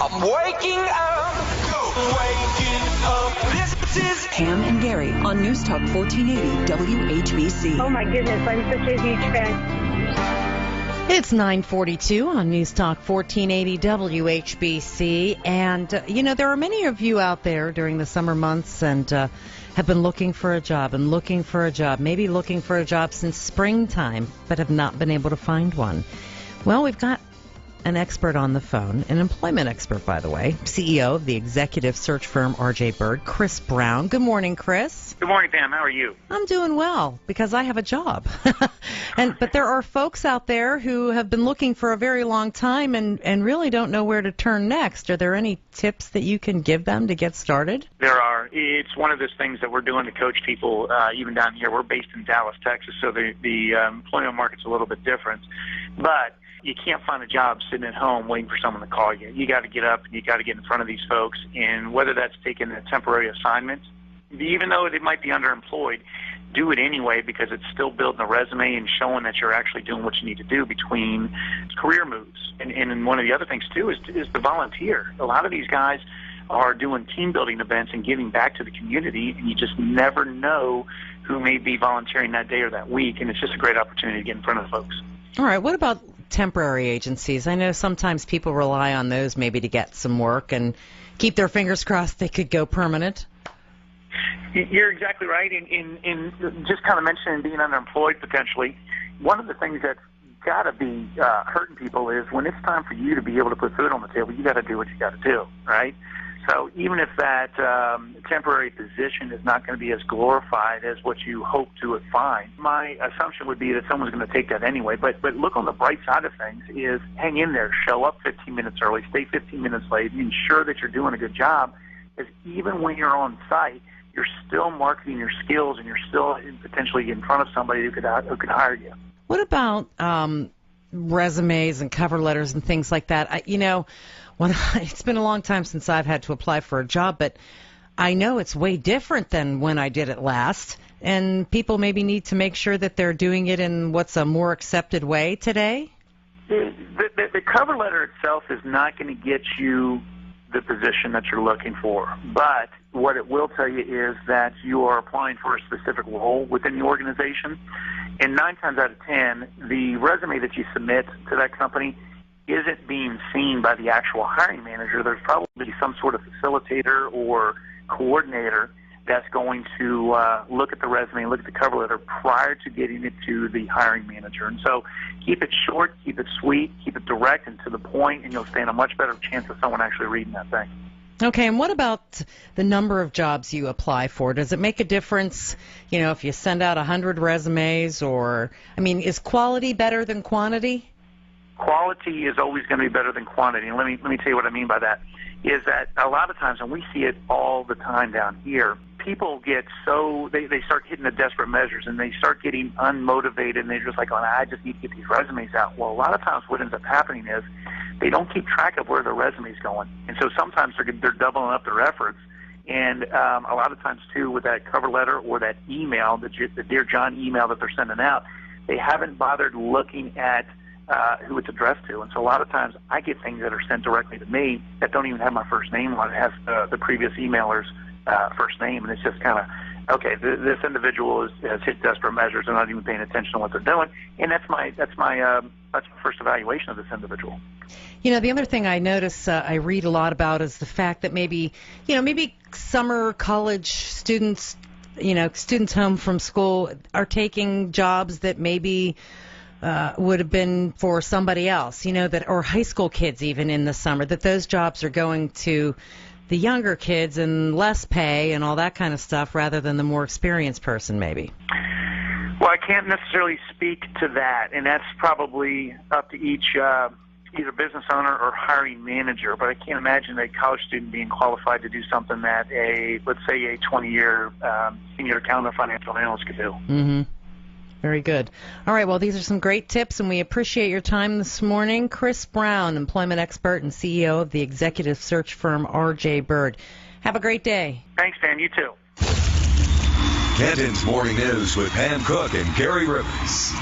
I'm waking up. Waking up. This is Pam and Gary on News Talk 1480 WHBC. Oh my goodness, I'm such a huge fan. It's 9:42 on News Talk 1480 WHBC. And, there are many of you out there during the summer months and have been looking for a job, maybe looking for a job since springtime, but have not been able to find one. Well, we've got an expert on the phone, an employment expert, by the way, CEO of the executive search firm RJ Byrd, Chris Brown. Good morning, Chris. Good morning, Pam. How are you? I'm doing well because I have a job. But there are folks out there who have been looking for a very long time and really don't know where to turn next. Are there any tips that you can give them to get started? There are. It's one of those things that we're doing to coach people, even down here. We're based in Dallas, Texas, so the employment market's a little bit different. But you can't find a job sitting at home waiting for someone to call you. You got to get up and you got to get in front of these folks, and whether that's taking a temporary assignment, even though they might be underemployed, do it anyway because it's still building a resume and showing that you're actually doing what you need to do between career moves. And one of the other things, too, is to volunteer. A lot of these guys are doing team-building events and giving back to the community, and you just never know who may be volunteering that day or that week, and it's just a great opportunity to get in front of folks. All right. What about temporary agencies? I know sometimes people rely on those maybe to get some work and keep their fingers crossed they could go permanent. You're exactly right. In just kind of mentioning being underemployed potentially, one of the things that's got to be hurting people is when it's time for you to be able to put food on the table, you got to do what you got to do, right? So even if that temporary position is not going to be as glorified as what you hope to find, my assumption would be that someone's going to take that anyway. But look on the bright side of things is hang in there, show up 15 minutes early, stay 15 minutes late, ensure that you're doing a good job, because even when you're on site, you're still marketing your skills and you're still potentially in front of somebody who could hire you. What about resumes and cover letters and things like that? It's been a long time since I've had to apply for a job, but I know it's way different than when I did it last, and people maybe need to make sure that they're doing it in what's a more accepted way today. The cover letter itself is not going to get you the position that you're looking for, but what it will tell you is that you are applying for a specific role within the organization, and 9 times out of 10, the resume that you submit to that company isn't being seen by the actual hiring manager. There's probably some sort of facilitator or coordinator that's going to look at the resume and look at the cover letter prior to getting it to the hiring manager. And so keep it short, keep it sweet, keep it direct and to the point, and you'll stand a much better chance of someone actually reading that thing. Okay, and what about the number of jobs you apply for? Does it make a difference, if you send out 100 resumes is quality better than quantity? Quality is always going to be better than quantity. And let me tell you what I mean by that, is that a lot of times, and we see it all the time down here, people get they start hitting the desperate measures and they start getting unmotivated and they're just like, I just need to get these resumes out. Well, a lot of times what ends up happening is they don't keep track of where their resume's going. And so sometimes they're doubling up their efforts. And a lot of times, too, with that cover letter or that email, the Dear John email that they're sending out, they haven't bothered looking at who it's addressed to. And so a lot of times I get things that are sent directly to me that don't even have my first name on it. It has the previous emailer's first name, and it's just kind of, okay, this individual has hit desperate measures and not even paying attention to what they're doing, and that's my first evaluation of this individual. The other thing I notice I read a lot about is the fact that maybe summer college students, students home from school are taking jobs that maybe would have been for somebody else, or high school kids even in the summer, that those jobs are going to the younger kids and less pay and all that kind of stuff rather than the more experienced person maybe. Well, I can't necessarily speak to that, and that's probably up to each either business owner or hiring manager, but I can't imagine a college student being qualified to do something that let's say a 20-year senior accountant or financial analyst could do. Mm-hmm. Very good. All right, well, these are some great tips, and we appreciate your time this morning. Chris Brown, employment expert and CEO of the executive search firm RJ Byrd. Have a great day. Thanks, Dan. You too. Canton's Morning News with Pam Cook and Gary Rivers.